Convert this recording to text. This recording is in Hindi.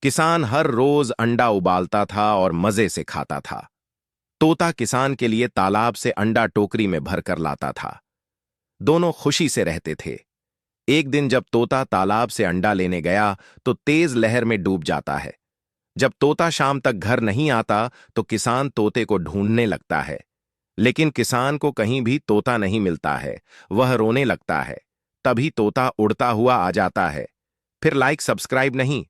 किसान हर रोज अंडा उबालता था और मजे से खाता था। तोता किसान के लिए तालाब से अंडा टोकरी में भरकर लाता था। दोनों खुशी से रहते थे। एक दिन जब तोता तालाब से अंडा लेने गया तो तेज लहर में डूब जाता है। जब तोता शाम तक घर नहीं आता तो किसान तोते को ढूंढने लगता है। लेकिन किसान को कहीं भी तोता नहीं मिलता है। वह रोने लगता है। तभी तोता उड़ता हुआ आ जाता है। फिर लाइक सब्सक्राइब नहीं